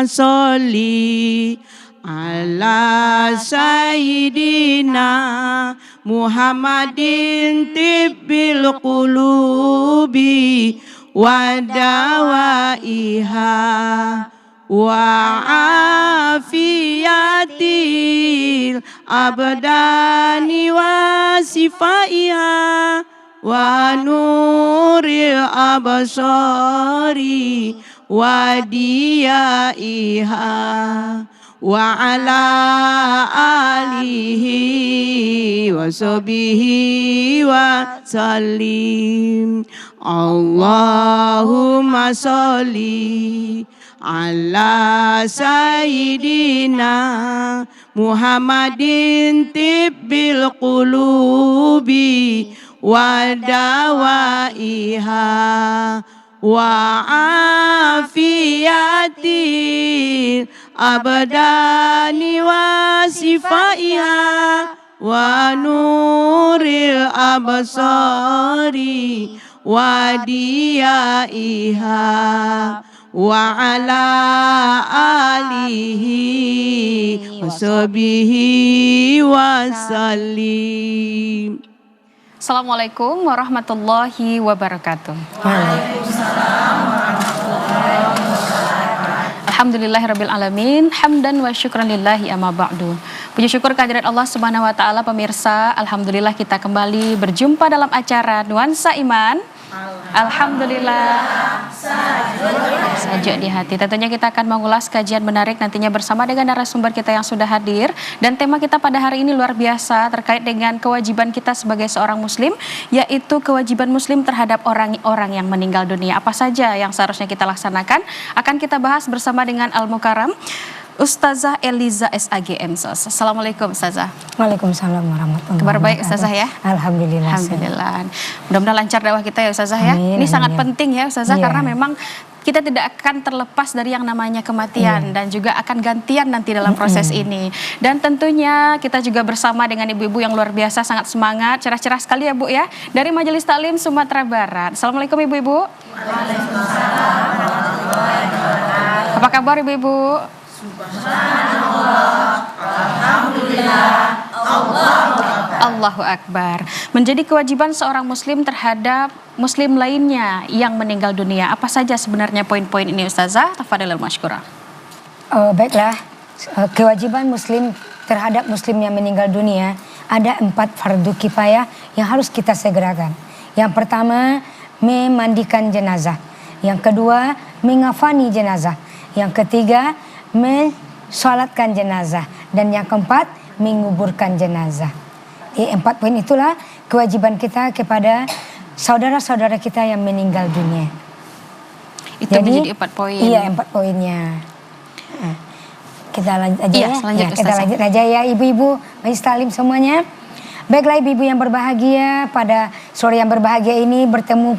sholli ala sayyidina Muhammadin tibbil qulubi wa dawaiha wa afiyatil abdani wa sifaiha wa nuril absari wa diyaiha wa ala alihi wa sahbihi wa sallim. Allahumma sholli ala sayyidina Muhammadin tibbil qulubi wa dawaiha wa afiyatil abdani wa sifaiha wa nuril absari wa diyaiha wa ala alihi wa sahbihi wa sallim. Assalamualaikum warahmatullahi wabarakatuh. Waalaikumsalam warahmatullahi wabarakatuh. Alhamdulillahirabbil alamin, hamdan wa syukran lillahi amma ba'du. Puji syukur kehadirat Allah Subhanahu wa taala. Pemirsa, alhamdulillah kita kembali berjumpa dalam acara Nuansa Iman. Alhamdulillah saja di hati. Tentunya kita akan mengulas kajian menarik nantinya bersama dengan narasumber kita yang sudah hadir. Dan tema kita pada hari ini luar biasa terkait dengan kewajiban kita sebagai seorang muslim, yaitu kewajiban muslim terhadap orang-orang yang meninggal dunia. Apa saja yang seharusnya kita laksanakan akan kita bahas bersama dengan Al-Mukarram Ustazah Eliza SAGM SOS. Assalamualaikum Ustazah. Waalaikumsalam warahmatullahi wabarakatuh. Kabar baik Ustazah ya? Alhamdulillah. Alhamdulillah. Mudah-mudahan lancar dakwah kita ya Ustazah ya. Amin, Ini sangat amin. penting ya Ustazah, karena memang kita tidak akan terlepas dari yang namanya kematian dan juga akan gantian nanti dalam proses ini. Dan tentunya kita juga bersama dengan ibu-ibu yang luar biasa, sangat semangat, cerah-cerah sekali ya Bu ya, dari Majelis Taklim Sumatera Barat. Assalamualaikum ibu-ibu. Waalaikumsalam warahmatullahi wabarakatuh. Apa kabar ibu-ibu? Subhanallah, alhamdulillah, Allahu Akbar. Menjadi kewajiban seorang muslim terhadap muslim lainnya yang meninggal dunia. Apa saja sebenarnya poin-poin ini Ustazah? Tafadhalil masykurah. Baiklah, kewajiban muslim terhadap muslim yang meninggal dunia ada 4 fardu kifayah yang harus kita segerakan. Yang pertama, memandikan jenazah. Yang kedua, mengafani jenazah. Yang ketiga, mensolatkan jenazah. Dan yang keempat, menguburkan jenazah. Di 4 poin itulah kewajiban kita kepada saudara-saudara kita yang meninggal dunia. Itu menjadi 4 poin. Iya, 4 poinnya. Kita lanjut aja kita lanjut aja ya ibu-ibu Majelis Taklim semuanya. Baiklah ibu-ibu yang berbahagia, pada sore yang berbahagia ini bertemu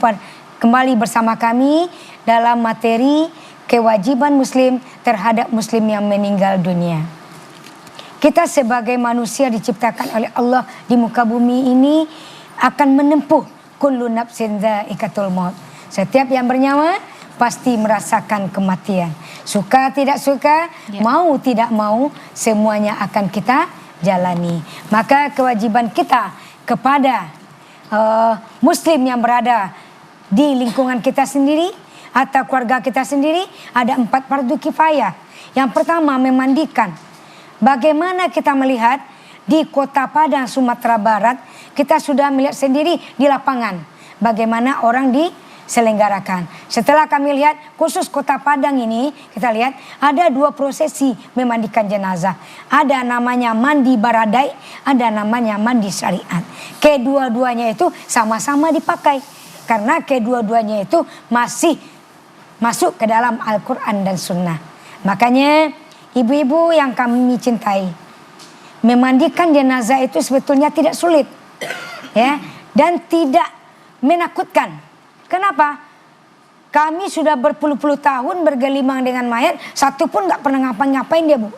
kembali bersama kami dalam materi kewajiban muslim terhadap muslim yang meninggal dunia. Kita sebagai manusia diciptakan oleh Allah di muka bumi ini akan menempuh kullu nafsin dha'iqatul maut. Setiap yang bernyawa pasti merasakan kematian. Suka tidak suka, mau tidak mau, semuanya akan kita jalani. Maka kewajiban kita kepada muslim yang berada di lingkungan kita sendiri atau keluarga kita sendiri ada 4 fardu kifayah. Yang pertama, memandikan. Bagaimana kita melihat di Kota Padang, Sumatera Barat, kita sudah melihat sendiri di lapangan bagaimana orang diselenggarakan. Setelah kami lihat khusus Kota Padang ini, kita lihat ada 2 prosesi memandikan jenazah. Ada namanya mandi baradai, ada namanya mandi syariat. Kedua-duanya itu sama-sama dipakai karena kedua-duanya itu masih masuk ke dalam Al-Quran dan Sunnah. Makanya ibu-ibu yang kami cintai, memandikan jenazah itu sebetulnya tidak sulit, ya, dan tidak menakutkan. Kenapa? Kami sudah berpuluh-puluh tahun bergelimang dengan mayat, satu pun nggak pernah ngapain dia Bu,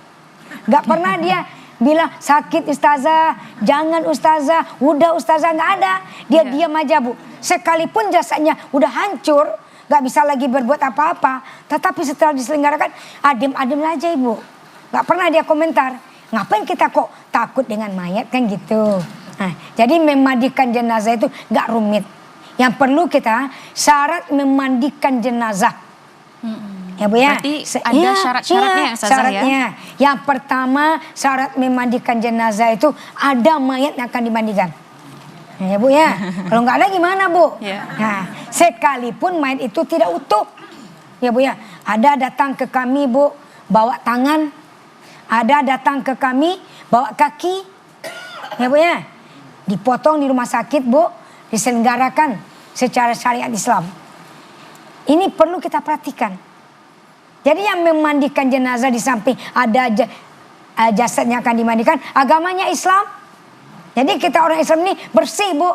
nggak pernah dia bilang sakit ustazah, jangan ustazah, udah ustazah, nggak ada. Dia diam aja Bu. Sekalipun jasanya udah hancur, nggak bisa lagi berbuat apa-apa. Tetapi setelah diselenggarakan, adem-adem aja ibu. Nggak pernah dia komentar. Ngapain kita kok takut dengan mayat kan gitu. Nah, jadi memandikan jenazah itu nggak rumit. Yang perlu kita syarat memandikan jenazah. Ya Bu ya. Berarti ada syarat-syaratnya ya Ustazah syaratnya. Yang pertama syarat memandikan jenazah itu ada mayat yang akan dimandikan. Ya Bu ya. Kalau nggak ada gimana Bu? Ya. Nah, sekalipun mayat itu tidak utuh. Ya Bu ya. Ada datang ke kami Bu bawa tangan. Ada datang ke kami bawa kaki. Ya Bu ya. Dipotong di rumah sakit Bu. Diselenggarakan secara syariat Islam. Ini perlu kita perhatikan. Jadi yang memandikan jenazah di samping ada jasad yang akan dimandikan, agamanya Islam. Jadi kita orang Islam ini bersih Bu.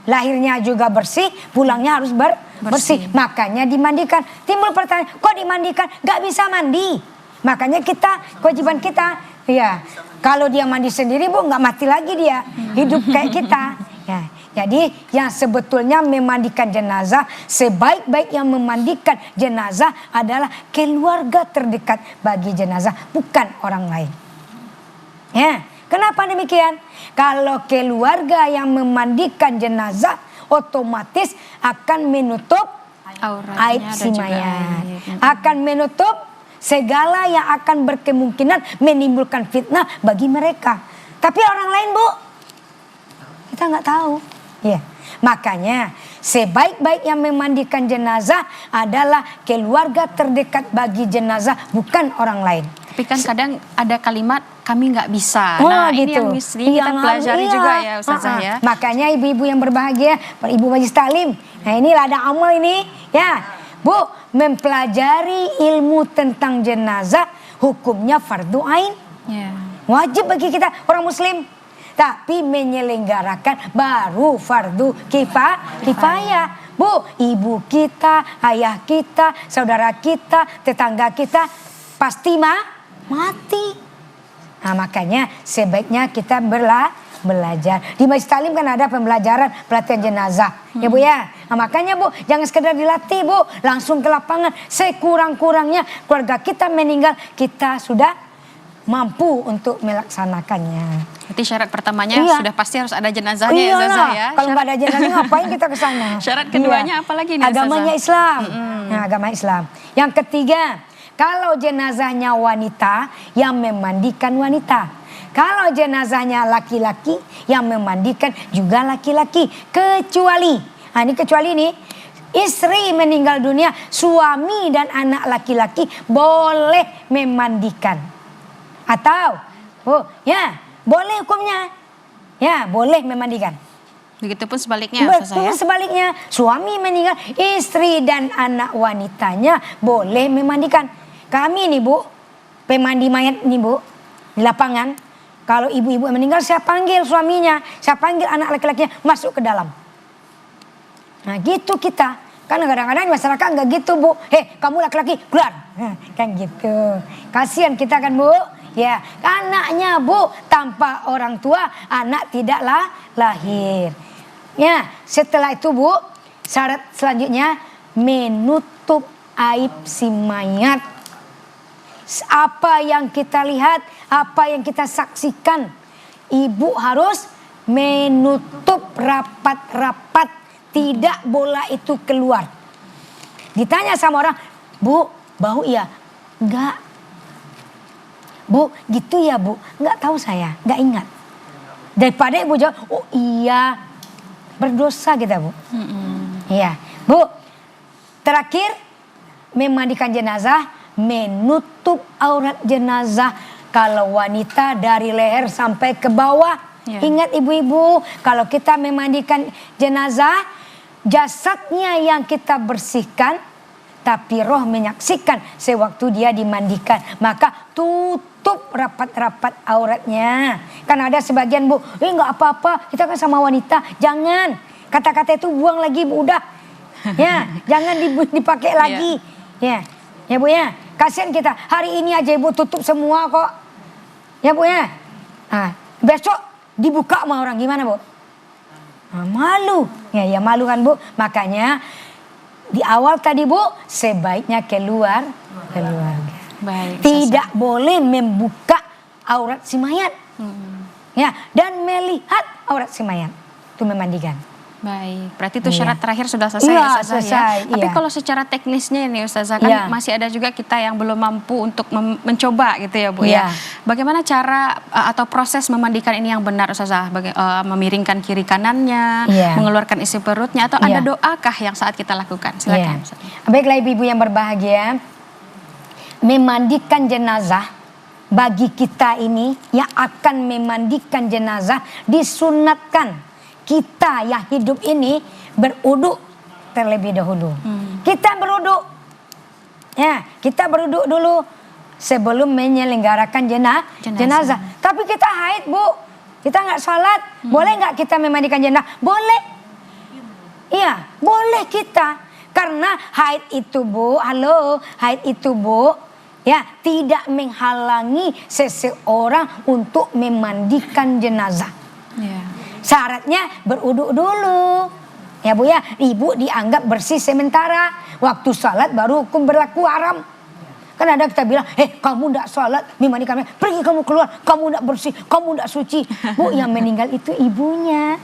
Lahirnya juga bersih, pulangnya harus bersih. Makanya dimandikan. Timbul pertanyaan, kok dimandikan? Gak bisa mandi. Makanya kita, kewajiban kita, ya kalau dia mandi sendiri Bu gak mati lagi dia. Hidup kayak kita. Ya. Jadi yang sebetulnya memandikan jenazah, sebaik-baik yang memandikan jenazah adalah keluarga terdekat bagi jenazah, bukan orang lain. Ya, kenapa demikian? Kalau keluarga yang memandikan jenazah, otomatis akan menutup aib si mayat, akan menutup segala yang akan berkemungkinan menimbulkan fitnah bagi mereka. Tapi orang lain Bu, kita nggak tahu. Ya, makanya sebaik-baik yang memandikan jenazah adalah keluarga terdekat bagi jenazah, bukan orang lain. Tapi kan kadang ada kalimat kami nggak bisa. Oh, Nah gitu. ini yang mesti kita pelajari juga ya Ustazah ya. Makanya ibu-ibu yang berbahagia, Ibu Majlis Taklim. Nah ini ladang amal ini ya. Bu, mempelajari ilmu tentang jenazah hukumnya fardu ain. Ya. Wajib bagi kita orang muslim. Tapi menyelenggarakan baru fardu kifayah. Bu, ibu kita, ayah kita, saudara kita, tetangga kita pasti mati. Nah makanya sebaiknya kita belajar. Di Majlis Taklim kan ada pembelajaran pelatihan jenazah. Ya Bu ya. Nah, makanya Bu jangan sekedar dilatih Bu. Langsung ke lapangan. Sekurang-kurangnya keluarga kita meninggal, kita sudah mampu untuk melaksanakannya. Berarti syarat pertamanya sudah pasti harus ada jenazahnya ya Ustazah ya. Kalau nggak ada jenazah ngapain kita ke sana? Syarat keduanya apa lagi nih agamanya Islam. Nah, agama Islam. Yang ketiga, kalau jenazahnya wanita, yang memandikan wanita. Kalau jenazahnya laki-laki, yang memandikan juga laki-laki. Kecuali, nah ini kecuali nih, istri meninggal dunia, suami dan anak laki-laki boleh memandikan. Atau, boleh hukumnya. Ya, boleh memandikan. Begitupun sebaliknya Ustazah ya. Sebaliknya, suami meninggal, istri dan anak wanitanya boleh memandikan. Kami nih Bu, pemandi mayat nih Bu, di lapangan. Kalau ibu-ibu meninggal, saya panggil suaminya, saya panggil anak laki-lakinya masuk ke dalam. Nah gitu kita. Kan kadang-kadang masyarakat nggak gitu Bu. Kamu laki-laki keluar. Kan gitu. Kasihan kita kan Bu. Ya, anaknya Bu, tanpa orang tua anak tidaklah lahir. Ya, setelah itu Bu, syarat selanjutnya menutup aib si mayat. Apa yang kita lihat, apa yang kita saksikan, ibu harus menutup rapat-rapat, tidak bola itu keluar. Ditanya sama orang, Bu, bau ya? Enggak. Bu, gitu ya Bu? Enggak tahu saya, enggak ingat. Daripada ibu jawab, oh iya, berdosa kita Bu. Iya, Bu. Terakhir, memandikan jenazah, menutup aurat jenazah. Kalau wanita dari leher sampai ke bawah. Ya. Ingat ibu-ibu, kalau kita memandikan jenazah, jasadnya yang kita bersihkan, tapi roh menyaksikan sewaktu dia dimandikan. Maka tutup rapat-rapat auratnya. Kan ada sebagian Bu, nggak apa-apa, kita kan sama wanita. Jangan, kata-kata itu buang lagi Bu, udah. Ya, jangan dipakai lagi. Ya, ya Bu ya. Kasihan kita, hari ini aja Ibu tutup semua kok. Ya Bu ya. Nah, besok dibuka sama orang, gimana Bu? Nah, malu. Ya malu kan Bu. Makanya di awal tadi Bu, sebaiknya keluarga. Baik. Tidak boleh membuka aurat si mayat. Ya, dan melihat aurat si mayat. Itu memandikan. Baik, berarti itu syarat terakhir sudah selesai Iya, Ustazah selesai, ya. Tapi kalau secara teknisnya ini Ustazah kan masih ada juga kita yang belum mampu untuk mencoba gitu ya Bu ya. Bagaimana cara atau proses memandikan ini yang benar Ustazah? Memiringkan kiri kanannya, mengeluarkan isi perutnya atau ada doakah yang saat kita lakukan? Silakan. Baiklah ibu-ibu yang berbahagia, memandikan jenazah bagi kita ini yang akan memandikan jenazah disunatkan kita yang hidup ini beruduk terlebih dahulu. Kita beruduk. Ya, kita beruduk dulu sebelum menyelenggarakan jenazah. Tapi kita haid, Bu. Kita nggak sholat. Boleh nggak kita memandikan jenazah? Boleh. Iya, boleh kita. Karena haid itu, Bu, haid itu, Bu, ya, tidak menghalangi seseorang untuk memandikan jenazah. Syaratnya beruduk dulu. Ya Bu ya, ibu dianggap bersih sementara. Waktu salat baru hukum berlaku haram. Kan ada kita bilang, kamu tidak salat, memandikan, pergi kamu keluar, kamu tidak bersih, kamu tidak suci. Bu, yang meninggal itu ibunya.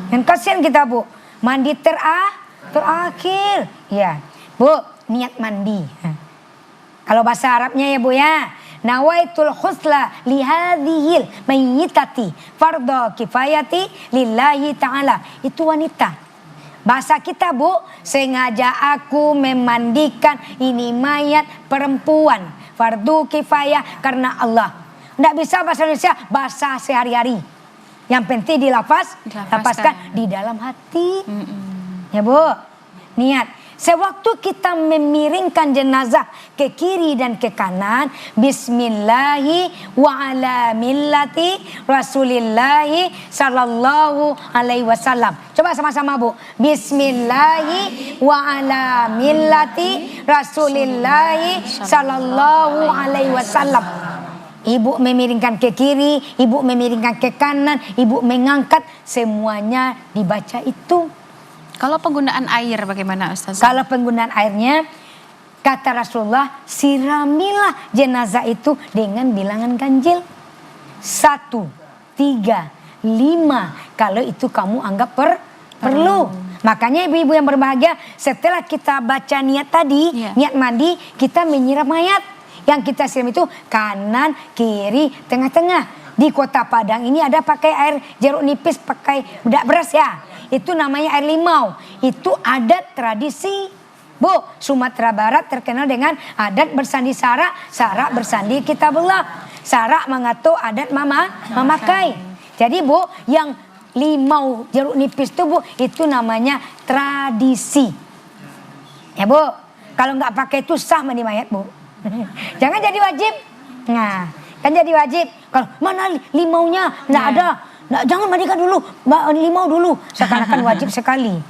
Dan kasihan kita Bu, mandi terakhir. Ya, Bu, niat mandi. Kalau bahasa Arabnya ya Bu ya, nawaitul khusla lihadhil mayyitati fardhu kifayati lillahi ta'ala. Itu wanita. Bahasa kita Bu, sengaja aku memandikan ini mayat perempuan. Fardu kifayah karena Allah. Nggak bisa bahasa Indonesia, bahasa sehari-hari. Yang penting lapaskan di dalam hati. Ya Bu, niat. Sewaktu kita memiringkan jenazah ke kiri dan ke kanan, bismillahi wa ala millati rasulillahi sallallahu alaihi wasallam. Coba sama-sama Bu. Bismillahi wa ala millati rasulillahi sallallahu alaihi wasallam. Ibu memiringkan ke kiri, ibu memiringkan ke kanan, ibu mengangkat, semuanya dibaca itu. Kalau penggunaan air bagaimana Ustazah? Kalau penggunaan airnya, kata Rasulullah, siramilah jenazah itu dengan bilangan ganjil. 1, 3, 5. Kalau itu kamu anggap perlu. Makanya ibu-ibu yang berbahagia, setelah kita baca niat tadi, niat mandi, kita menyiram mayat. Yang kita siram itu kanan, kiri, tengah-tengah. Di Kota Padang ini ada pakai air jeruk nipis, pakai bedak beras ya. Itu namanya air limau. Itu adat tradisi. Bu, Sumatera Barat terkenal dengan adat bersandi sara, sara bersandi kitabullah. Sara mengatur adat memakai. Jadi Bu, yang limau jeruk nipis itu Bu, itu namanya tradisi. Ya Bu, kalau nggak pakai itu sah mandi mayat Bu. Jangan jadi wajib. Nah, kan jadi wajib. Kalau mana limaunya? Nggak ada. Nah, jangan mandikan dulu, limau dulu. Seakan-akan wajib sekali.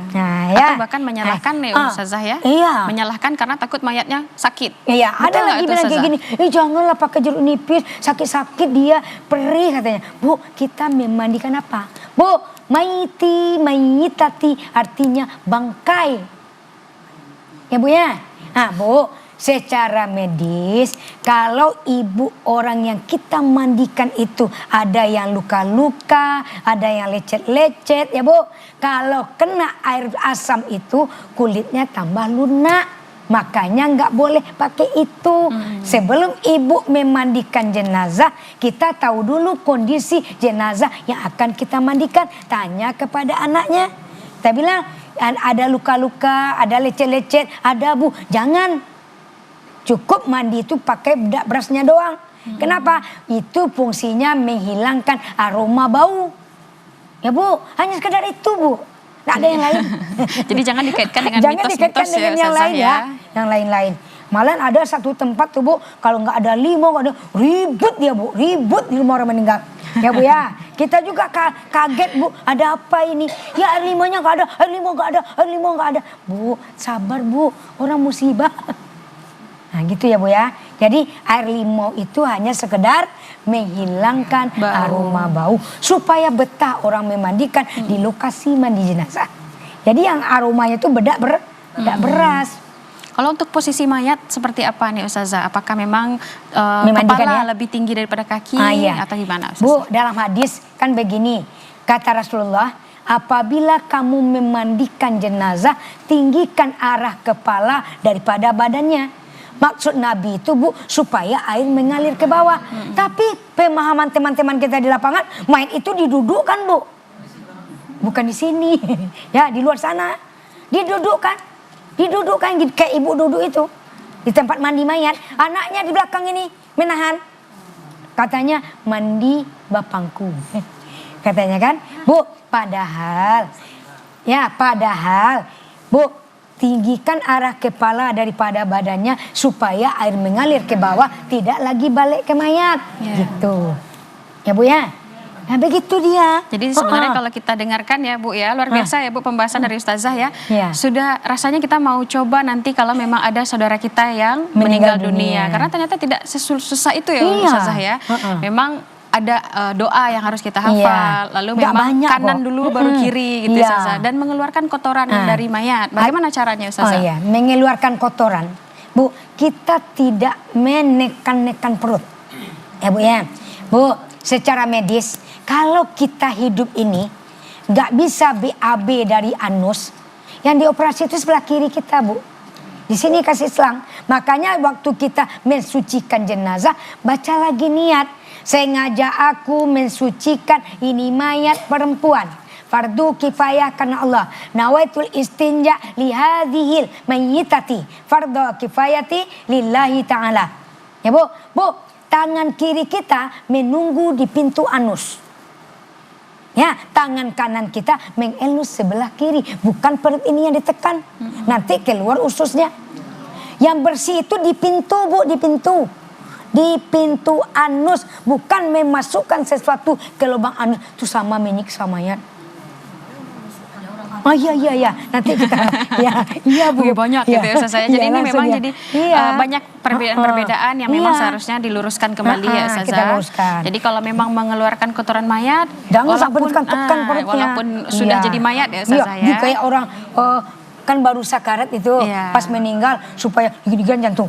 Nah, ya. Atau bahkan menyalahkan Ustazah ya. Menyalahkan karena takut mayatnya sakit. Iya, ada lagi bilang kayak gini. Janganlah pakai jeruk nipis, sakit-sakit dia, perih katanya. Bu, kita memandikan apa? Bu, mayitati artinya bangkai. Ya Bu ya. Nah Bu, secara medis, kalau ibu orang yang kita mandikan itu ada yang luka-luka, ada yang lecet-lecet ya Bu. Kalau kena air asam itu kulitnya tambah lunak. Makanya nggak boleh pakai itu. Sebelum ibu memandikan jenazah, kita tahu dulu kondisi jenazah yang akan kita mandikan. Tanya kepada anaknya. Kita bilang ada luka-luka, ada lecet-lecet, ada Bu. Jangan. Cukup mandi itu pakai bedak berasnya doang. Kenapa? Itu fungsinya menghilangkan aroma bau. Ya Bu, hanya sekedar itu Bu. Nggak ada yang lain. Jadi jangan dikaitkan dengan mitos-mitos ya, yang lain ya. Yang lain-lain. Malah ada satu tempat tuh Bu, kalau nggak ada limau, nggak ada, ribut dia Bu. Ribut di rumah orang meninggal. Ya Bu ya. Kita juga kaget Bu, ada apa ini? Ya air limaunya nggak ada, air limau nggak ada, air limau nggak ada. Bu, sabar Bu, orang musibah. Nah gitu ya Bu ya. Jadi air limau itu hanya sekedar menghilangkan aroma bau. Supaya betah orang memandikan di lokasi mandi jenazah. Jadi yang aromanya itu bedak tidak beras. Kalau untuk posisi mayat seperti apa nih Ustazah? Apakah memang Memandikan, kepala lebih tinggi daripada kaki iya. atau gimana Ustazah? Bu, dalam hadis kan begini, kata Rasulullah, apabila kamu memandikan jenazah, tinggikan arah kepala daripada badannya. Maksud Nabi itu Bu, supaya air mengalir ke bawah. Tapi pemahaman teman-teman kita di lapangan, mayat itu didudukkan Bu. Bukan di sini, ya di luar sana. Didudukkan kayak ibu duduk itu. Di tempat mandi mayat, anaknya di belakang ini menahan. Katanya mandi bapangku. Katanya kan, Bu, padahal Bu, tinggikan arah kepala daripada badannya supaya air mengalir ke bawah, tidak lagi balik ke mayat. Gitu. Ya Bu ya. Nah begitu dia. Jadi sebenarnya kalau kita dengarkan ya Bu ya, luar biasa ya Bu pembahasan dari Ustazah ya. Sudah rasanya kita mau coba nanti kalau memang ada saudara kita yang meninggal dunia. Karena ternyata tidak susah itu ya Ustazah ya. Memang ada doa yang harus kita hafal. Lalu memang kanan dulu baru kiri gitu Ustazah. Dan mengeluarkan kotoran dari mayat. Bagaimana caranya Ustazah? Mengeluarkan kotoran. Bu, kita tidak menekan-nekan perut. Ya Bu ya. Bu, secara medis, kalau kita hidup ini nggak bisa BAB dari anus, yang dioperasi itu sebelah kiri kita Bu. Di sini kasih selang. Makanya waktu kita mensucikan jenazah, baca lagi niat. Sengaja aku mensucikan ini mayat perempuan. Fardu kifayah karena Allah. Nawaitul istinja lihadihil mayyitati. Fardu kifayati lillahi ta'ala. Ya Bu, tangan kiri kita menunggu di pintu anus. Ya, tangan kanan kita mengelus sebelah kiri. Bukan perut ini yang ditekan. Nanti keluar ususnya. Yang bersih itu di pintu Bu, di pintu. Di pintu anus. Bukan memasukkan sesuatu ke lubang anus. Itu sama menyiksa mayat. Oh iya. Nanti kita iya Bu. Banyak gitu ya Ustazah. Jadi ini memang jadi banyak perbedaan-perbedaan yang memang seharusnya diluruskan kembali ya Ustazah. Jadi kalau memang mengeluarkan kotoran mayat, walaupun sudah jadi mayat ya Ustazah ya. Kayak orang kan baru sakarat itu pas meninggal supaya gini-gini jantung.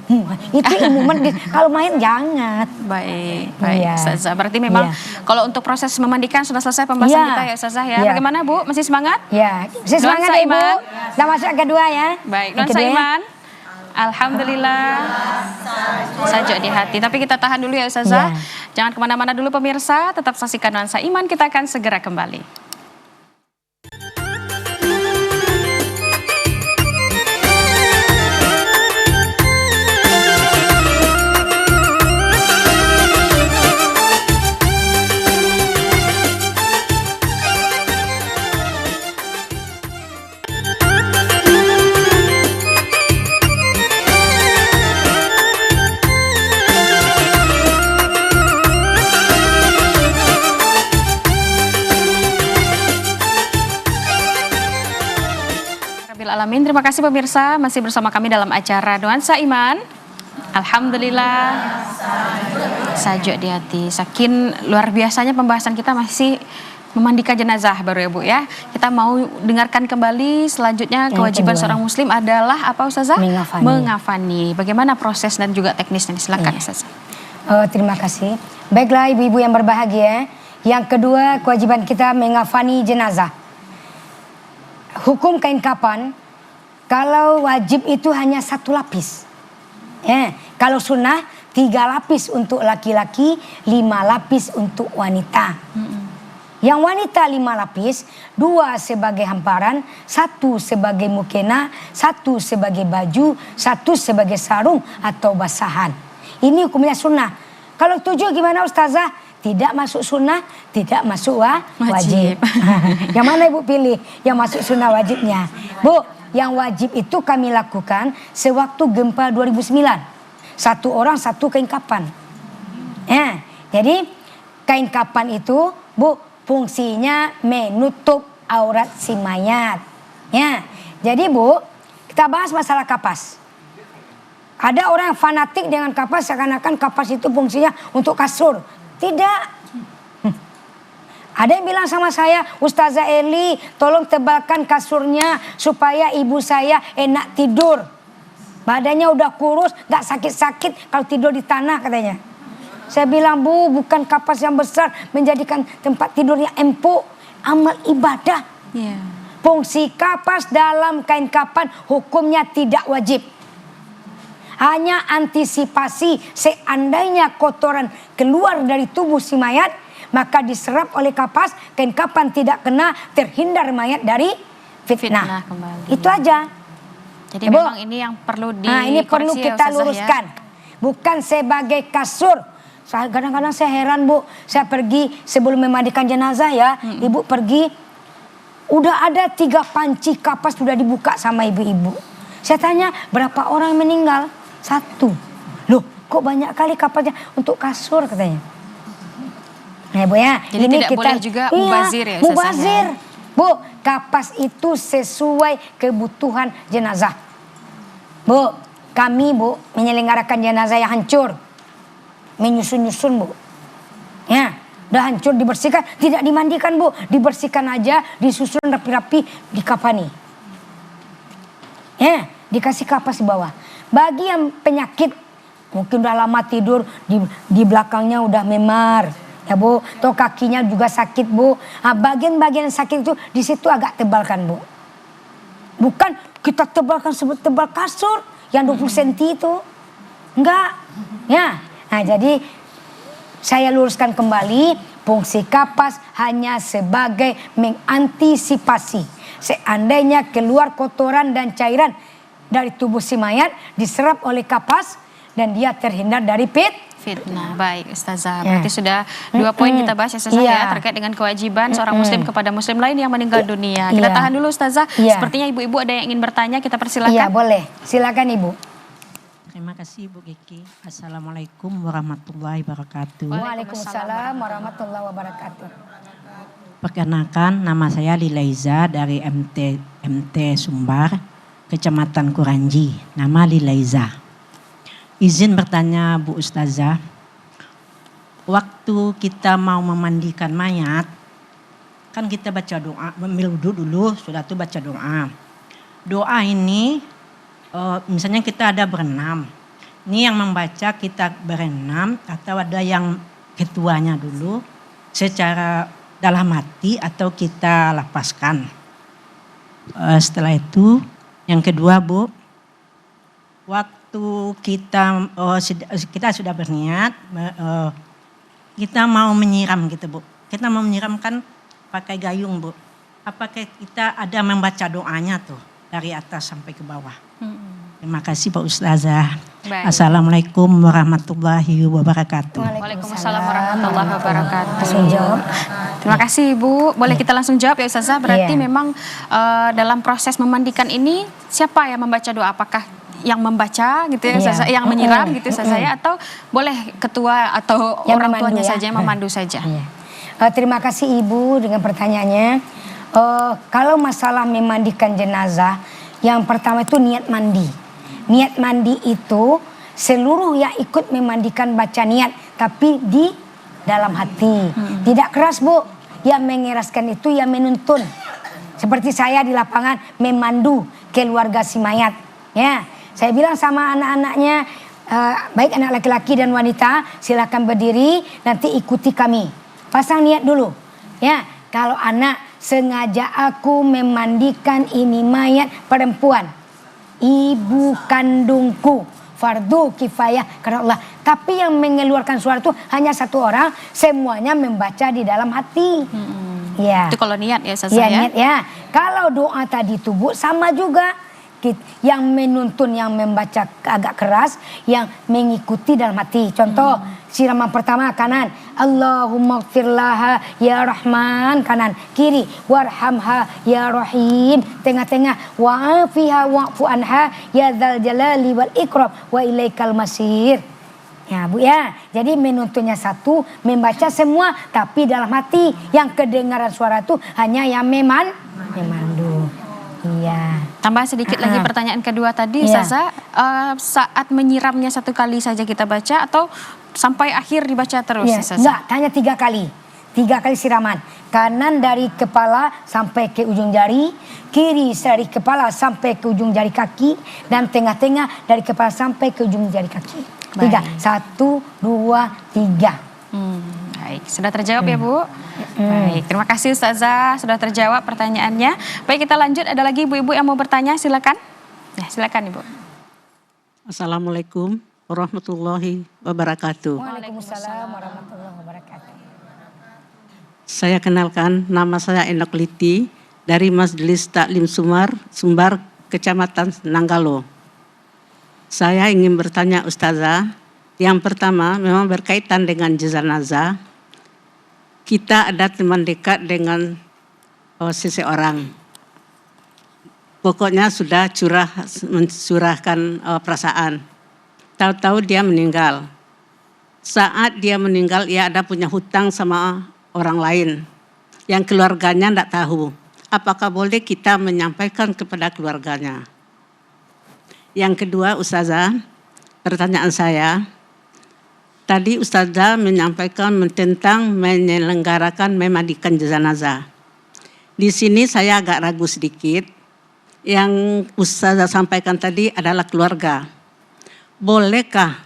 Itu umuman kalau mayat jangan. Baik Ustazah. Berarti memang kalau untuk proses memandikan sudah selesai pembahasan kita ya Ustazah ya. Bagaimana Bu? Masih semangat? Ya, masih semangat ya Ibu. Kita masuk kedua ya. Baik, nuansa iman. Alhamdulillah. Saja di hati. Tapi kita tahan dulu ya Ustazah. Jangan kemana-mana dulu pemirsa. Tetap saksikan nuansa iman. Kita akan segera kembali. Alamin. Terima kasih pemirsa masih bersama kami dalam acara Nuansa Iman. Alhamdulillah. Saja di hati. Saking luar biasanya pembahasan kita masih memandikan jenazah baru ya Bu ya. Kita mau dengarkan kembali selanjutnya kewajiban seorang muslim adalah apa Ustazah? Mengafani. Bagaimana proses dan juga teknisnya? Silakan Ustazah. Terima kasih. Baiklah ibu-ibu yang berbahagia. Yang kedua kewajiban kita mengafani jenazah. Hukum kain kapan, kalau wajib itu hanya 1 lapis. Kalau sunnah 3 lapis untuk laki-laki, 5 lapis untuk wanita. Yang wanita 5 lapis, 2 sebagai hamparan, 1 sebagai mukena, 1 sebagai baju, 1 sebagai sarung atau basahan. Ini hukumnya sunnah. Kalau 7 gimana Ustazah? Tidak masuk sunnah, tidak masuk wajib. Yang mana Ibu pilih? Yang masuk sunnah wajibnya. Bu, yang wajib itu kami lakukan sewaktu gempa 2009. 1 orang 1 kain kapan. Jadi kain kapan itu Bu fungsinya menutup aurat si mayat. Jadi Bu, kita bahas masalah kapas. Ada orang yang fanatik dengan kapas seakan-akan kapas itu fungsinya untuk kasur. Tidak. Ada yang bilang sama saya, Ustazah Eli tolong tebalkan kasurnya supaya ibu saya enak tidur. Badannya udah kurus, gak sakit-sakit kalau tidur di tanah katanya. Saya bilang, Bu, bukan kapas yang besar menjadikan tempat tidur yang empuk. Amal ibadah. Fungsi kapas dalam kain kapan hukumnya tidak wajib. Hanya antisipasi seandainya kotoran keluar dari tubuh si mayat, maka diserap oleh kapas, kain kapan tidak kena, terhindar mayat dari fitnah. Kembali. Itu aja. Jadi memang ini yang perlu ini perlu kita luruskan. Bukan sebagai kasur. Kadang-kadang saya heran, Bu. Saya pergi sebelum memandikan jenazah ya. Ibu pergi, udah ada 3 panci kapas sudah dibuka sama ibu-ibu. Saya tanya, berapa orang yang meninggal? 1. Loh, kok banyak kali kapasnya untuk kasur katanya. Nah, Bu ya, jadi ini tidak kita boleh juga mubazir ya, mubazir. Bu, kapas itu sesuai kebutuhan jenazah. Bu, kami Bu menyelenggarakan jenazah yang hancur. Menyusun-nyusun Bu. Ya, udah hancur dibersihkan, tidak dimandikan Bu. Dibersihkan aja, disusun rapi-rapi, dikafani. Ya, dikasih kapas di bawah. Bagi yang penyakit, mungkin udah lama tidur, di belakangnya udah memar. Ya Bu, atau kakinya juga sakit Bu. Nah, bagian-bagian sakit itu di situ agak tebalkan Bu. Bukan kita tebalkan sebetebal kasur yang 20 cm itu. Enggak. Ya. Nah, jadi saya luruskan kembali, fungsi kapas hanya sebagai mengantisipasi. Seandainya keluar kotoran dan cairan dari tubuh si mayat diserap oleh kapas dan dia terhindar dari fitnah. Baik Ustazah, berarti sudah 2 poin kita bahas ya Ustazah ya, terkait dengan kewajiban seorang muslim kepada muslim lain yang meninggal dunia. Kita tahan dulu Ustazah, sepertinya ibu-ibu ada yang ingin bertanya, kita persilakan. Iya boleh, silakan Ibu. Terima kasih Bu Kiki. Assalamualaikum warahmatullahi wabarakatuh. Waalaikumsalam warahmatullahi wabarakatuh. Perkenalkan, nama saya Lilaiza dari MT Sumbar, Kecamatan Kuranji. Nama Lilaiza. Izin bertanya Bu Ustazah, waktu kita mau memandikan mayat, kan kita baca doa, ambil wudhu dulu, sudah itu baca doa. Doa ini, misalnya kita ada berenam, ini yang membaca kita berenam atau ada yang ketuanya dulu secara dalam hati atau kita lepaskan. Setelah itu, yang kedua Bu, waktu kita sudah berniat, kita mau menyiram gitu Bu. Kita mau menyiramkan pakai gayung Bu. Apakah kita ada membaca doanya tuh dari atas sampai ke bawah? Terima kasih Pak Ustazah. Baik. Assalamualaikum warahmatullahi wabarakatuh. Waalaikumsalam warahmatullahi wabarakatuh. Langsung jawab. Terima kasih Ibu. Boleh kita langsung jawab ya Ustazah. Berarti memang dalam proses memandikan ini siapa yang membaca doa? Apakah yang membaca gitu ya Ustazah, yang menyiram gitu Ustazah ya, atau boleh ketua atau yang orang tuanya ya? saja yang memandu saja? Terima kasih Ibu dengan pertanyaannya. Kalau masalah memandikan jenazah, yang pertama itu niat mandi. Niat mandi itu seluruh yang ikut memandikan baca niat, tapi di dalam hati. Tidak keras Bu, yang mengeraskan itu yang menuntun. Seperti saya di lapangan memandu keluarga si mayat. Ya, saya bilang sama anak-anaknya, baik anak laki-laki dan wanita, silakan berdiri, nanti ikuti kami. Pasang niat dulu. Ya, kalau anak, sengaja aku memandikan ini mayat perempuan, ibu kandungku, fardu kifayah karena Allah. Tapi yang mengeluarkan suara itu hanya 1 orang, semuanya membaca di dalam hati. Ya. Itu kalau niat ya Ustazah ya? Ya. Niat ya. Kalau doa tadi tubuh sama juga. Yang menuntun, yang membaca agak keras, yang mengikuti dalam hati. Contoh, siraman pertama kanan. Allahumma gfirlaha ya Rahman, kanan. Kiri, warhamha ya Rahim. Tengah-tengah, wa'afiha wa'fu anha ya dzal jalali wal ikram wa ilaikal masir. Ya Bu ya, jadi menuntunnya 1, membaca semua, tapi dalam hati. Yang kedengaran suara itu hanya yang memandu. Iya. Tambah sedikit lagi pertanyaan kedua tadi Ustazah, saat menyiramnya 1 kali saja kita baca atau sampai akhir dibaca terus Ustazah? Enggak, hanya 3 kali. 3 kali siraman. kanan dari kepala sampai ke ujung jari, kiri dari kepala sampai ke ujung jari kaki, dan tengah-tengah dari kepala sampai ke ujung jari kaki. 3, 1, 2, 3. Baik, sudah terjawab ya Bu? Baik, terima kasih Ustazah sudah terjawab pertanyaannya. Baik, kita lanjut, ada lagi ibu-ibu yang mau bertanya, silakan. Ya, silakan Ibu. Assalamualaikum warahmatullahi wabarakatuh. Waalaikumsalam warahmatullahi wabarakatuh. Saya kenalkan, nama saya Enok Liti dari Majelis Taklim Sumbar, Kecamatan Nanggalo. Saya ingin bertanya Ustazah, yang pertama memang berkaitan dengan jenazah. Kita ada teman dekat dengan seseorang. Pokoknya sudah mencurahkan perasaan. Tahu-tahu dia meninggal. Saat dia meninggal, ia ada punya hutang sama orang lain yang keluarganya tidak tahu. Apakah boleh kita menyampaikan kepada keluarganya? Yang kedua, Ustazah, pertanyaan saya, tadi Ustazah menyampaikan tentang menyelenggarakan memandikan jenazah. Di sini saya agak ragu sedikit. Yang Ustazah sampaikan tadi adalah keluarga. Bolehkah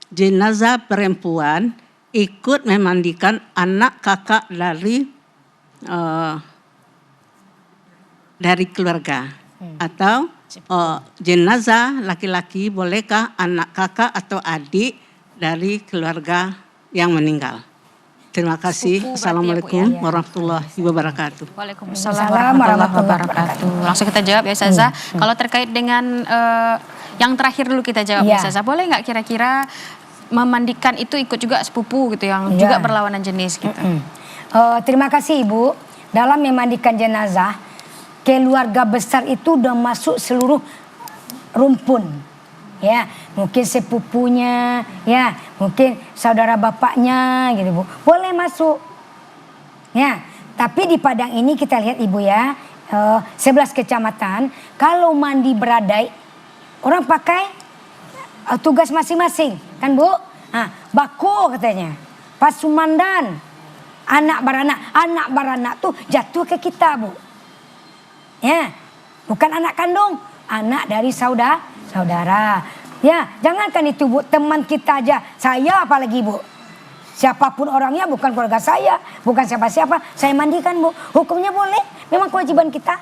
jenazah perempuan ikut memandikan anak kakak dari keluarga? Atau jenazah laki-laki bolehkah anak kakak atau adik dari keluarga yang meninggal? Terima kasih. Assalamualaikum warahmatullahi wabarakatuh. Waalaikumsalam warahmatullahi wabarakatuh. Langsung kita jawab ya Ustazah. Kalau terkait dengan yang terakhir dulu kita jawab ya Ustazah. Boleh nggak kira-kira memandikan itu ikut juga sepupu gitu yang juga berlawanan jenis gitu? Terima kasih Ibu. Dalam memandikan jenazah, keluarga besar itu udah masuk seluruh rumpun. Ya, mungkin sepupunya, ya, mungkin saudara bapaknya gitu Bu. Boleh masuk. Ya, tapi di Padang ini kita lihat Ibu ya, 11 kecamatan, kalau mandi beradai, orang pakai tugas masing-masing, kan Bu? Nah, bako katanya, pasumandan, anak baranak tuh jatuh ke kita Bu. Ya, bukan anak kandung, anak dari saudara. Ya, jangankan itu Bu, teman kita aja, saya apalagi Bu. Siapapun orangnya bukan keluarga saya, bukan siapa-siapa, saya mandikan Bu. Hukumnya boleh, memang kewajiban kita.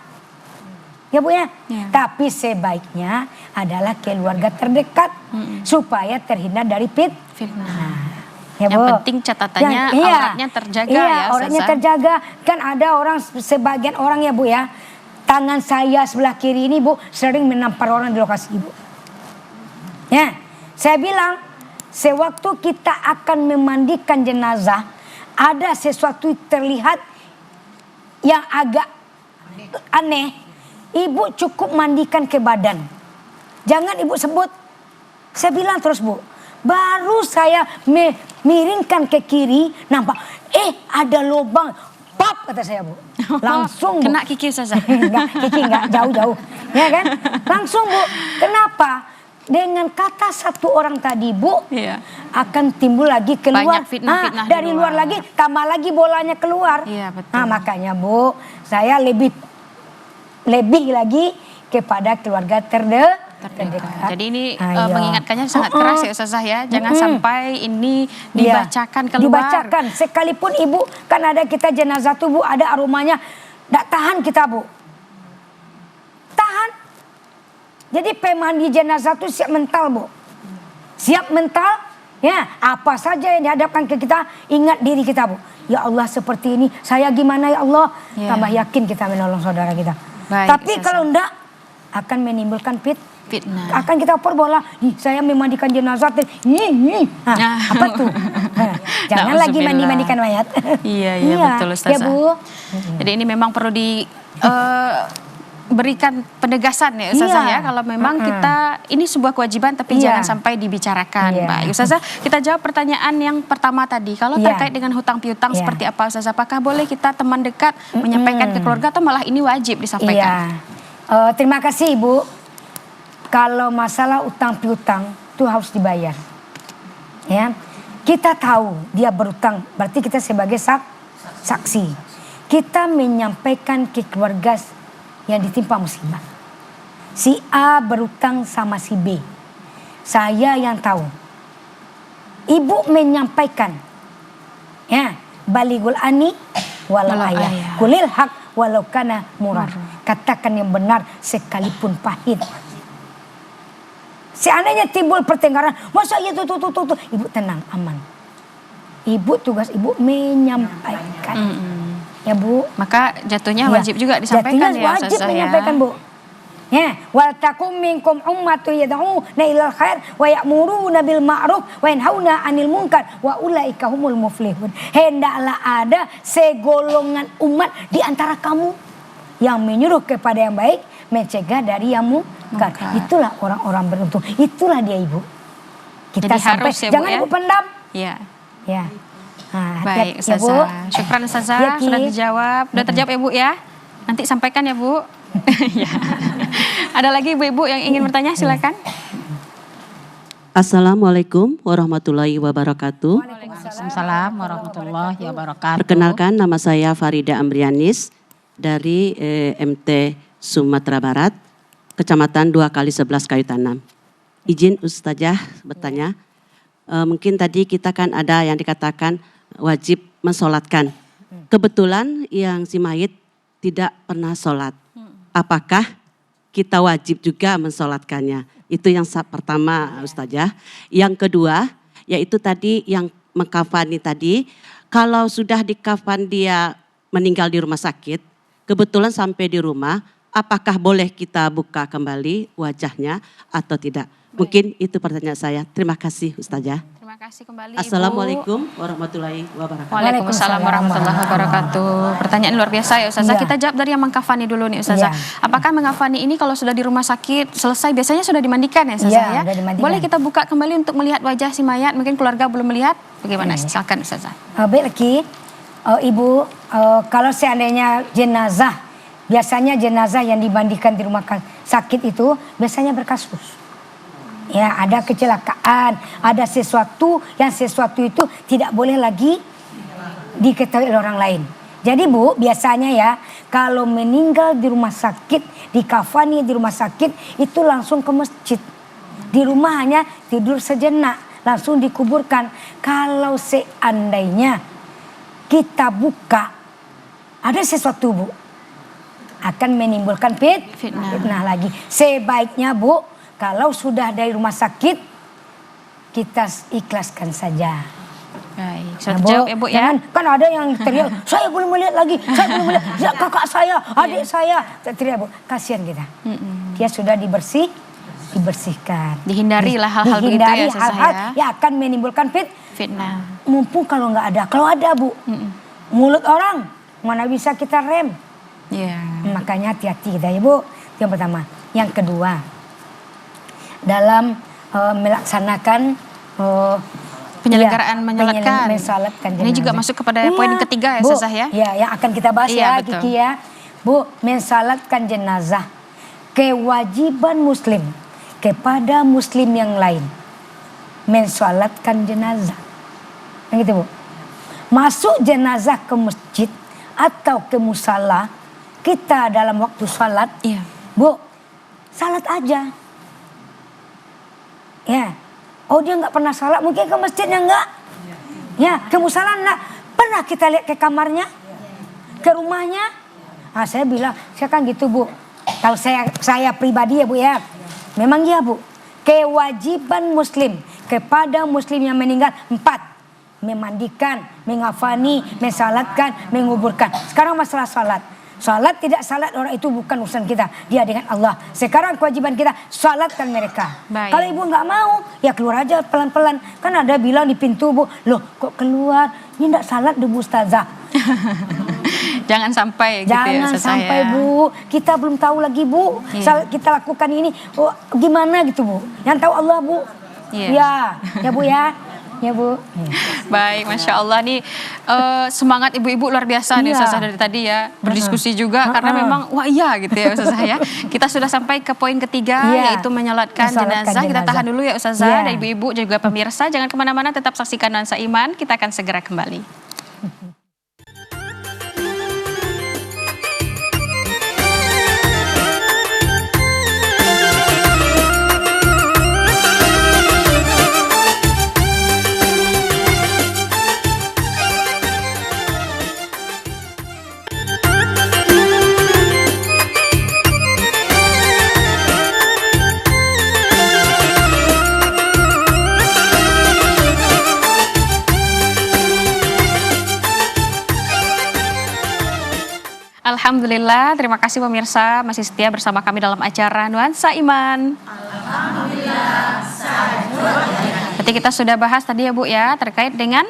Ya Bu ya. Tapi sebaiknya adalah keluarga terdekat supaya terhindar dari fitnah. Ya, yang Bu. penting catatannya auratnya terjaga ya. Auratnya terjaga. Kan ada orang, sebagian orang ya Bu ya. Tangan saya sebelah kiri ini Bu sering menampar orang di lokasi Ibu. Ya, saya bilang sewaktu kita akan memandikan jenazah ada sesuatu terlihat yang agak aneh. Ibu cukup mandikan ke badan. Jangan Ibu sebut. Saya bilang terus Bu. Baru saya miringkan ke kiri nampak ada lubang. Pap kata saya Bu. Langsung Bu. Kena kiki Ustazah. enggak jauh-jauh. Ya kan? Langsung Bu. Kenapa? Dengan kata satu orang tadi Bu, akan timbul lagi keluar. Banyak fitnah-fitnah dari luar lagi, tambah lagi bolanya keluar. Iya, betul. Nah, makanya Bu, saya lebih lagi kepada keluarga terdekat. Jadi ini mengingatkannya sangat keras ya Ustazah ya. Jangan sampai ini dibacakan keluar. Dibacakan. Sekalipun Ibu, kan ada kita jenazah tuh Bu, ada aromanya. Tidak tahan kita Bu. Tahan. Jadi pemandi jenazah itu siap mental Bu. Siap mental. Ya, apa saja yang dihadapkan ke kita, ingat diri kita Bu. Ya Allah seperti ini, saya gimana ya Allah. Tambah yakin kita menolong saudara kita. Baik, tapi kalau enggak, akan menimbulkan fitnah. Akan kita perbola, saya memandikan jenazah. Apa tuh? Jangan lagi mandikan mayat. Iya betul Ustazah. Ya Bu. Jadi ini memang perlu berikan penegasan ya Ustazah ya. Kalau memang kita, ini sebuah kewajiban tapi jangan sampai dibicarakan. Baik Ustazah, kita jawab pertanyaan yang pertama tadi. Kalau terkait dengan hutang piutang seperti apa Ustazah? Apakah boleh kita teman dekat menyampaikan ke keluarga atau malah ini wajib disampaikan? Terima kasih Ibu. Kalau masalah utang piutang itu harus dibayar. Ya, kita tahu dia berutang, berarti kita sebagai saksi. kita menyampaikan ke keluarga yang ditimpa musibah. Si A berutang sama si B. Saya yang tahu. Ibu menyampaikan, ya, baligul ani walau ayah, kulil hak walau kana murah. Katakan yang benar sekalipun pahit. Seandainya timbul pertengkaran, masa iya tuh, ibu tenang, aman. Ibu tugas ibu menyampaikan, ya Bu. Maka jatuhnya wajib juga disampaikan jatuhnya ya wajib Ustazah menyampaikan ya. Bu. Ya, wal takum minkum ummatun yad'una ilal khair wa ya'muruna bil ma'ruf wa yanhauna 'anil munkar wa ulaika humul muflihun. Hendaklah ada segolongan umat di antara kamu yang menyuruh kepada yang baik, mencegah dari yang munkar. Itulah orang-orang beruntung. Itulah dia Ibu. Kita Jadi sampai harus ya, Bu, jangan ya? Ibu pendam. Ya. Ya. Nah, Baik ya, Bu. Ustazah. Syukran Ustazah Ya, Ki. sudah dijawab. Sudah terjawab ya Bu ya. Nanti sampaikan ya Bu. Ya. Ada lagi ibu-ibu yang ingin bertanya, silakan. Assalamualaikum warahmatullahi wabarakatuh. Waalaikumsalam warahmatullahi wabarakatuh. Perkenalkan, nama saya Farida Amrianis dari MT Sumatera Barat, Kecamatan 2x11 Kayu Tanam. Izin Ustazah bertanya, mungkin tadi kita kan ada yang dikatakan wajib mensolatkan. Kebetulan yang si mayit tidak pernah sholat. Apakah kita wajib juga mensolatkannya? Itu yang pertama Ustazah. Yang kedua, yaitu tadi yang mengkafani tadi, kalau sudah dikafan dia meninggal di rumah sakit, kebetulan sampai di rumah, apakah boleh kita buka kembali wajahnya atau tidak? Mungkin itu pertanyaan saya. Terima kasih Ustazah. Terima kasih kembali Assalamualaikum warahmatullahi wabarakatuh. Waalaikumsalam warahmatullahi wabarakatuh. Pertanyaan luar biasa ya Ustazah. Ya. Kita jawab dari yang mengkafani dulu nih Ustazah. Ya. Apakah mengkafani ini kalau sudah di rumah sakit selesai biasanya sudah dimandikan ya Ustazah ya? Sudah dimandikan. Boleh kita buka kembali untuk melihat wajah si mayat? Mungkin keluarga belum melihat. Bagaimana? Silakan Ustazah. Baik lagi, Ibu, kalau seandainya jenazah, biasanya jenazah yang dimandikan di rumah sakit itu biasanya berkasus. Ya, ada kecelakaan, ada sesuatu itu tidak boleh lagi diketahui oleh orang lain. Jadi Bu, biasanya ya, kalau meninggal di rumah sakit, dikafani di rumah sakit, itu langsung ke masjid. Di rumah hanya tidur sejenak, langsung dikuburkan. Kalau seandainya kita buka, ada sesuatu Bu, akan menimbulkan fitnah lagi. Sebaiknya Bu, kalau sudah dari rumah sakit, kita ikhlaskan saja. Baik, sudah terjawab ya Bu ya. Jangan, kan ada yang teriak, saya belum melihat lagi, saya belum melihat, ya, kakak saya, adik saya. Teriak Bu, kasihan kita. Dia sudah dibersihkan. Dihindarilah hal-hal begitu ya Ustazah hal-hal ya. yang akan menimbulkan Fitnah. Mumpung kalau nggak ada, kalau ada Bu, mulut orang mana bisa kita rem. Ya. Makanya hati-hati kita ya Bu. Yang pertama. Yang kedua, dalam melaksanakan Penyelenggaraan menyolatkan. mensolatkan Ini juga jenazah. masuk kepada poin ketiga ya Bu, Ustazah ya. Ya, yang akan kita bahas Iya, ya betul. Kiki ya. Bu, mensolatkan jenazah. Kewajiban muslim kepada muslim yang lain. Mensolatkan jenazah. Yang gitu Bu. Masuk jenazah ke masjid atau ke musala, kita dalam waktu salat, Iya. Bu, salat aja. Ya, oh dia nggak pernah salat, mungkin ke masjidnya nggak, ya ke musala nggak. Pernah kita lihat ke kamarnya, ke rumahnya. Nah, saya bilang, saya kan gitu Bu. Kalau saya pribadi ya Bu ya, memang ya Bu. Kewajiban muslim kepada muslim yang meninggal 4. Memandikan, mengafani, mensalatkan, menguburkan. Sekarang masalah salat. Salat tidak salat orang itu bukan urusan kita. Dia dengan Allah. Sekarang kewajiban kita salatkan mereka. Baik. Kalau ibu nggak mau, ya keluar aja pelan-pelan. Kan ada bilang di pintu Bu, loh kok keluar? Ini enggak salat Bu Ustazah. Jangan sampai gitu ya Jangan Ustazah sampai ya. Bu, kita belum tahu lagi Bu. Iya. Salat kita lakukan ini, oh, gimana gitu Bu? Yang tahu Allah Bu. Iya. Ya Bu ya. Ya Bu. Baik, Masya Allah nih semangat ibu-ibu luar biasa nih Iya. Ustazah dari tadi ya. Berdiskusi juga karena memang wah iya gitu ya Ustazah ya. Kita sudah sampai ke poin ketiga Iya. yaitu menyolatkan Mensolatkan jenazah. Kita jenazah. tahan dulu ya Ustazah. Iya. Dan ibu-ibu juga pemirsa jangan kemana-mana, tetap saksikan Nuansa Iman. Kita akan segera kembali. Alhamdulillah, terima kasih pemirsa masih setia bersama kami dalam acara Nuansa Iman. Alhamdulillah. Berarti kita sudah bahas tadi ya Bu ya, terkait dengan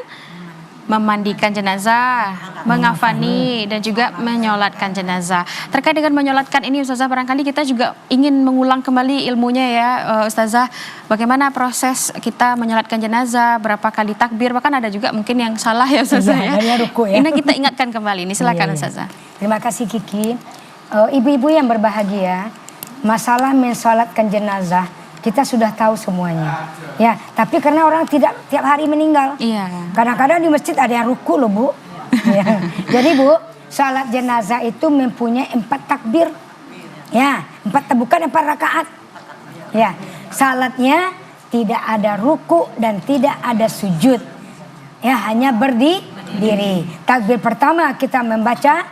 memandikan jenazah, mengafani, dan juga menyolatkan jenazah. Terkait dengan menyolatkan ini Ustazah, barangkali kita juga ingin mengulang kembali ilmunya ya Ustazah. Bagaimana proses kita menyolatkan jenazah, berapa kali takbir, bahkan ada juga mungkin yang salah ya Ustazah ya. Ruku, ya. Ini kita ingatkan kembali, ini silakan Ustazah. Terima kasih Kiki. Ibu-ibu yang berbahagia, masalah mensolatkan jenazah kita sudah tahu semuanya. Ya, tapi karena orang tidak tiap hari meninggal. Iya. Kadang-kadang di masjid ada yang ruku loh Bu. Ya. Jadi Bu, salat jenazah itu mempunyai 4 takbir. Ya, 4 rakaat. Ya, salatnya tidak ada ruku dan tidak ada sujud. Ya, hanya berdiri. Takbir pertama kita membaca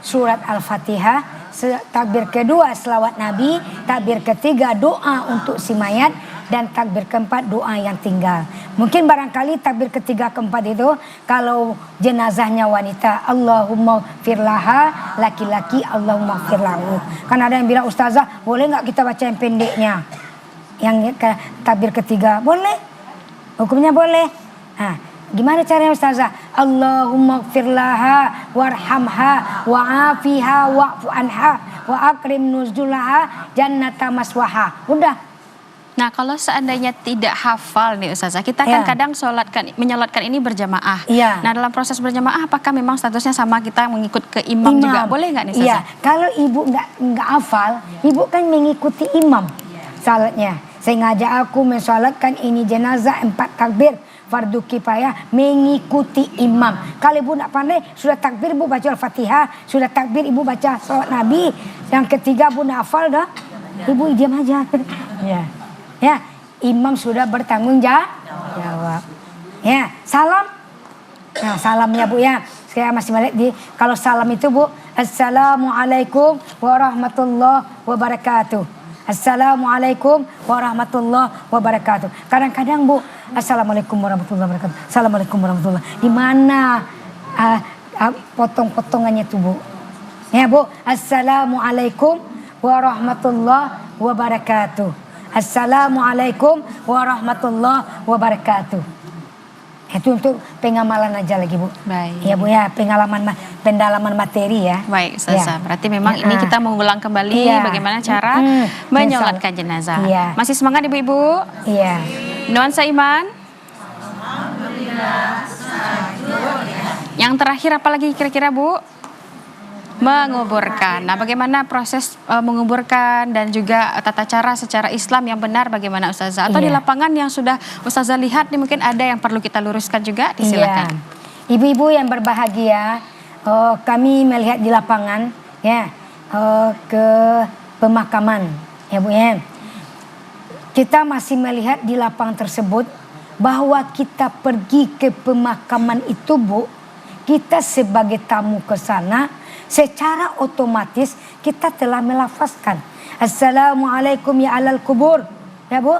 surat Al-Fatihah. Takbir kedua selawat Nabi, takbir ketiga doa untuk si mayat, dan takbir keempat doa yang tinggal. Mungkin barangkali takbir ketiga keempat itu kalau jenazahnya wanita, Allahumma firlaha, laki-laki Allahumma firlahu. Kan ada yang bilang, Ustazah boleh nggak kita baca yang pendeknya, yang takbir ketiga? Boleh, hukumnya boleh. Nah, gimana caranya Ustazah? Allahumma gfirlaha warhamha wa'afiha wa'fu anha wa akrim nuzulaha jannata maswaha. Udah. Nah, kalau seandainya tidak hafal nih Ustazah, kita kan kadang menyolatkan ini berjamaah. Iya. Nah, dalam proses berjamaah apakah memang statusnya sama kita mengikut ke imam juga? Boleh nggak nih Ustazah? Iya. Kalau ibu nggak hafal, ibu kan mengikuti imam salatnya. Saya ngajak aku mensolatkan ini jenazah 4 takbir. Fardu kifayah mengikuti imam. Kalau ibu nak pandai, sudah takbir ibu baca Al-Fatihah, sudah takbir ibu baca salat Nabi. Yang ketiga ibu nak hafal dah, ibu diam aja. Ya, imam sudah bertanggung jawab. Ya, salam. Nah, salamnya Bu ya. Saya masih balik di kalau salam itu Bu, Assalamualaikum warahmatullahi wabarakatuh. Assalamualaikum warahmatullahi wabarakatuh. Kadang-kadang Bu, Assalamualaikum warahmatullahi wabarakatuh. Assalamualaikum warahmatullahi. Di mana potong-potongannya tuh Bu? Ya Bu, Assalamualaikum warahmatullahi wabarakatuh. Assalamualaikum warahmatullahi wabarakatuh. Itu untuk pengamalan aja lagi Bu. Baik. Ya Bu ya, pendalaman materi ya. Baik Ustazah, Ya. berarti memang ini kita mengulang kembali bagaimana cara menyolatkan jenazah. Iya. Masih semangat Ibu-ibu? Iya. Nuansa Iman. Yang terakhir apalagi kira-kira Bu? Menguburkan. Nah, bagaimana proses menguburkan dan juga tata cara secara Islam yang benar bagaimana Ustazah? Atau di lapangan yang sudah Ustazah lihat nih mungkin ada yang perlu kita luruskan juga, disilakan. Ibu-ibu yang berbahagia, kami melihat di lapangan ya ke pemakaman ya Bu ya. Kita masih melihat di lapangan tersebut bahwa kita pergi ke pemakaman itu Bu, kita sebagai tamu ke sana secara otomatis kita telah melafazkan Assalamualaikum ya alal kubur. Ya Bu,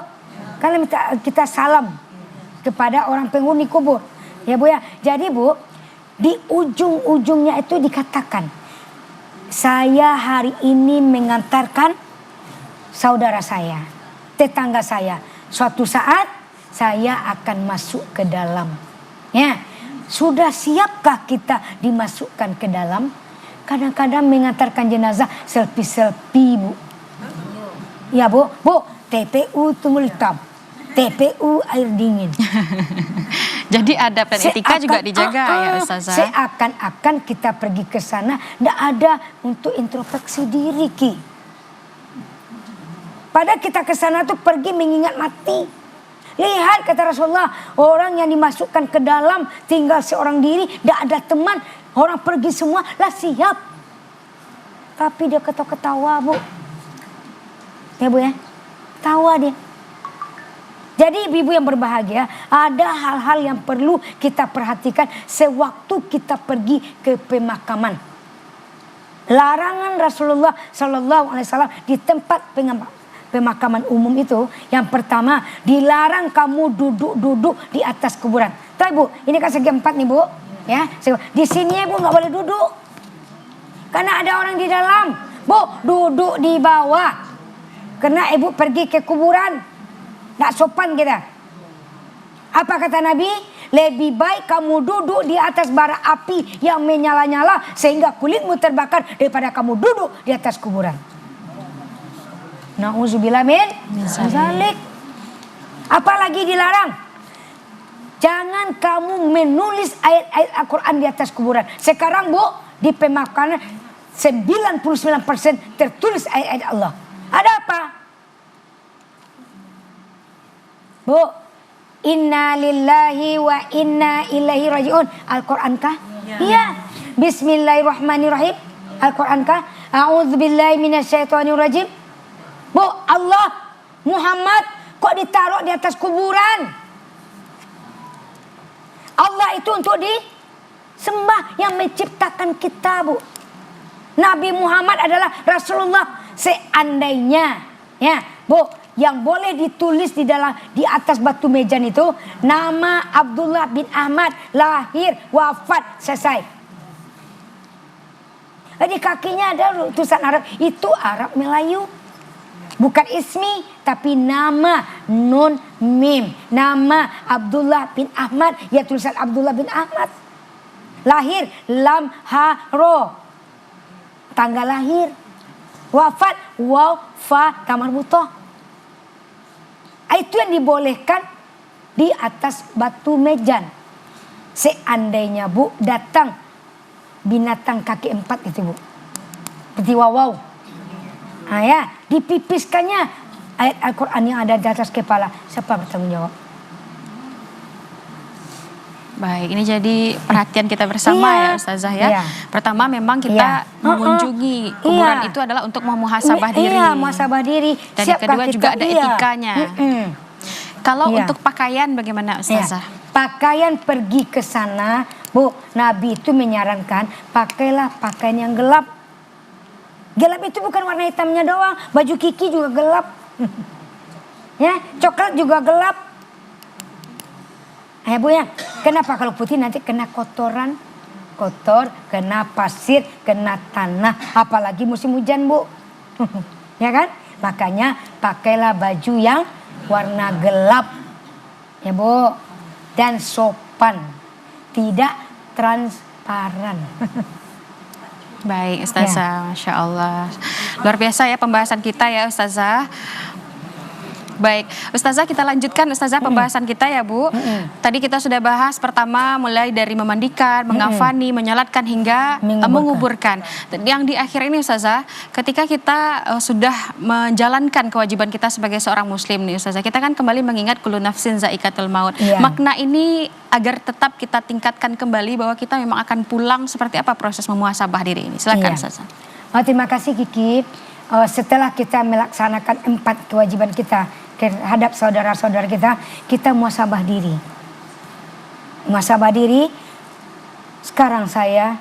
kan kita salam kepada orang penghuni kubur. Ya Bu ya. Jadi Bu, di ujung-ujungnya itu dikatakan, saya hari ini mengantarkan saudara saya, tetangga saya. Suatu saat saya akan masuk ke dalam. Ya, sudah siapkah kita dimasukkan ke dalam? Kadang-kadang mengantarkan jenazah selfie Bu. Ya Bu, TPU Tunggul Hitam, TPU air dingin. Jadi adab dan etika juga dijaga ya Ustazah. Seakan-akan kita pergi ke sana tidak ada untuk introspeksi diri Ki. Padahal kita ke sana tuh pergi mengingat mati. Lihat kata Rasulullah, orang yang dimasukkan ke dalam tinggal seorang diri, tidak ada teman, orang pergi semua lah siap. Tapi dia ketawa Bu. Ya Bu ya, tawa dia. Jadi ibu-ibu yang berbahagia, ada hal-hal yang perlu kita perhatikan sewaktu kita pergi ke pemakaman. Larangan Rasulullah SAW di tempat pemakaman umum itu, yang pertama dilarang kamu duduk-duduk di atas kuburan. Tahu Bu, ini kan segi 4 nih Bu, ya. Di sini Bu nggak boleh duduk. Karena ada orang di dalam. Bu, duduk di bawah. Karena ibu pergi ke kuburan. Nggak sopan kita. Apa kata Nabi? Lebih baik kamu duduk di atas bara api yang menyala-nyala sehingga kulitmu terbakar daripada kamu duduk di atas kuburan. Nauzubillah min zalik. Apalagi dilarang? Jangan kamu menulis ayat-ayat Al-Quran di atas kuburan. Sekarang Bu, di pemakaman 99% tertulis ayat-ayat Allah. Ada apa? Bu, inna lillahi wa inna ilaihi raji'un. Al-Quran kah? Iya. Bismillahirrahmanirrahim. Al-Quran kah? A'udzubillahi minasyaitonirrajim. Bu, Allah, Muhammad kok ditaruh di atas kuburan? Allah itu untuk disembah, yang menciptakan kita, Bu. Nabi Muhammad adalah Rasulullah. Seandainya, ya, Bu, yang boleh ditulis di atas batu mejan itu nama Abdullah bin Ahmad, lahir, wafat, selesai. Di kakinya ada tulisan Arab, itu Arab Melayu. Bukan ismi, tapi nama nun mim. Nama Abdullah bin Ahmad, ya tulisan Abdullah bin Ahmad. Lahir lam ha ro, tanggal lahir. Wafat waw fa tamar butoh. Itu yang dibolehkan di atas batu mejan. Seandainya Bu datang binatang kaki 4 itu Bu, seperti wawaw. Nah ya, dipipiskannya ayat Al-Quran yang ada di atas kepala. Siapa bertanggung jawab? Baik, ini jadi perhatian kita bersama ya Ustazah ya. Iya. Pertama memang kita mengunjungi kuburan itu adalah untuk memuhasabah diri. Iya, muhasabah diri. Dan yang kedua juga ada etikanya. Kalau untuk pakaian bagaimana Ustazah? Pakaian pergi ke sana, Bu, Nabi itu menyarankan pakailah pakaian yang gelap. Gelap itu bukan warna hitamnya doang, baju Kiki juga gelap. Ya, coklat juga gelap. Bu ya, kenapa kalau putih nanti kena kotoran, kotor, kena pasir, kena tanah, apalagi musim hujan Bu. Ya kan? Makanya pakailah baju yang warna gelap. Ya Bu, dan sopan, tidak transparan. Baik Ustazah, Masya Allah. Luar biasa ya pembahasan kita ya Ustazah. Baik, Ustazah kita lanjutkan Ustazah pembahasan kita ya Bu. Tadi kita sudah bahas pertama mulai dari memandikan, mengafani, menyolatkan hingga menguburkan. Yang di akhir ini Ustazah, ketika kita sudah menjalankan kewajiban kita sebagai seorang muslim nih Ustazah, kita kan kembali mengingat kullu nafsin zaikatul maut. Makna ini agar tetap kita tingkatkan kembali bahwa kita memang akan pulang, seperti apa proses memuhasabah diri ini? Silakan Ustazah. Terima kasih Kiki. Setelah kita melaksanakan 4 kewajiban kita terhadap saudara-saudara kita muhasabah diri. Muhasabah diri, sekarang saya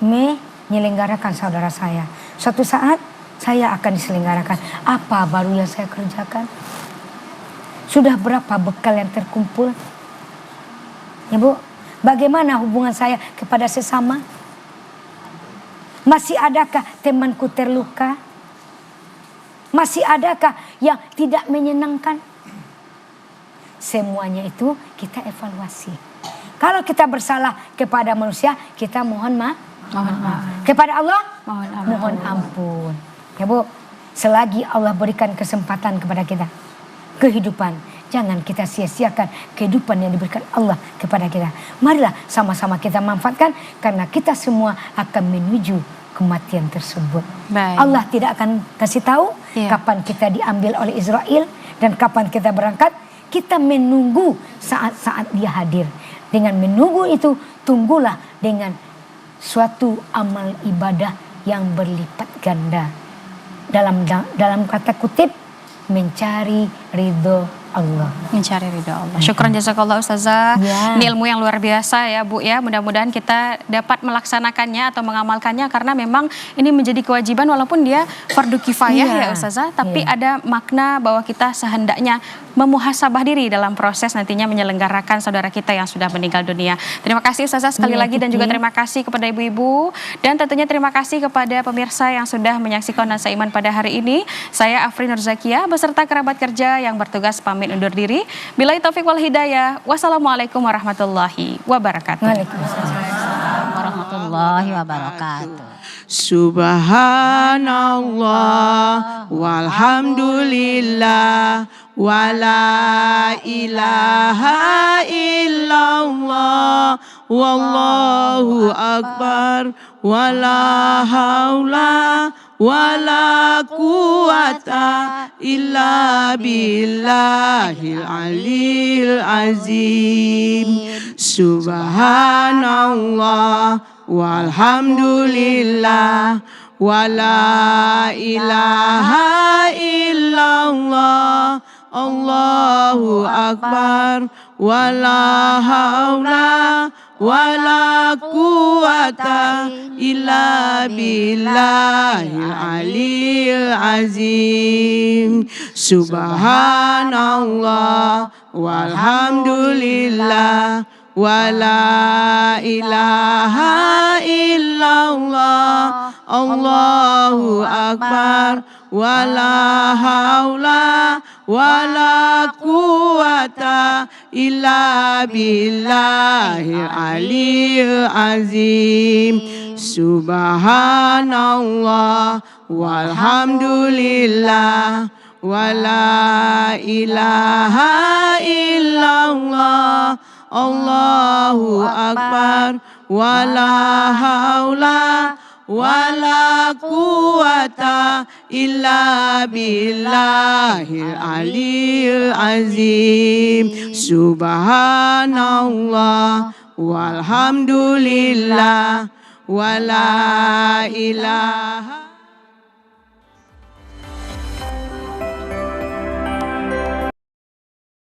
menyelenggarakan saudara saya. Suatu saat saya akan diselenggarakan. Apa baru yang saya kerjakan? Sudah berapa bekal yang terkumpul? Ya Bu, bagaimana hubungan saya kepada sesama? Masih adakah temanku terluka? Masih adakah yang tidak menyenangkan? Semuanya itu kita evaluasi. Kalau kita bersalah kepada manusia, kita mohon maaf. Kepada Allah, mohon ampun. Ya Bu, selagi Allah berikan kesempatan kepada kita, kehidupan, jangan kita sia-siakan kehidupan yang diberikan Allah kepada kita. Marilah sama-sama kita manfaatkan, karena kita semua akan menuju kematian tersebut. Baik. Allah tidak akan kasih tahu kapan kita diambil oleh Israel dan kapan kita berangkat. Kita menunggu saat-saat dia hadir. Dengan menunggu itu, tunggulah dengan suatu amal ibadah yang berlipat ganda. Dalam kata kutip, mencari ridho Allah. Mencari ridha Allah. Syukran jazakallah Ustazah. Ya. Ini ilmu yang luar biasa ya Bu ya. Mudah-mudahan kita dapat melaksanakannya atau mengamalkannya karena memang ini menjadi kewajiban walaupun dia fardu kifayah Iya. ya Ustazah. Tapi ada makna bahwa kita sehendaknya memuhasabah diri dalam proses nantinya menyelenggarakan saudara kita yang sudah meninggal dunia. Terima kasih Ustazah sekali lagi dan juga terima kasih kepada ibu-ibu dan tentunya terima kasih kepada pemirsa yang sudah menyaksikan Nuansa Iman pada hari ini. Saya Afri Nurzakia beserta kerabat kerja yang bertugas pamit undur diri. Billahi taufik wal hidayah. Wassalamualaikum warahmatullahi wabarakatuh. Waalaikumsalam warahmatullahi wabarakatuh. Subhanallah walhamdulillah wala ilaha illallah wallahu akbar wala haula wala quwata illa billahil aliyil azim. Subhanallah walhamdulillah wala ilaha illallah Allahu akbar wala haula wala quwata illa billahil aliyil azim. Subhanallah walhamdulillah wala ilaha illallah Allahu akbar wala haula wala quwata illa billahil aliyil azim. Subhanallah walhamdulillah wala ilaha illallah Allahu akbar wala haula wala quwata illa billahil aliyil azim. Subhanallah walhamdulillah wala ilaha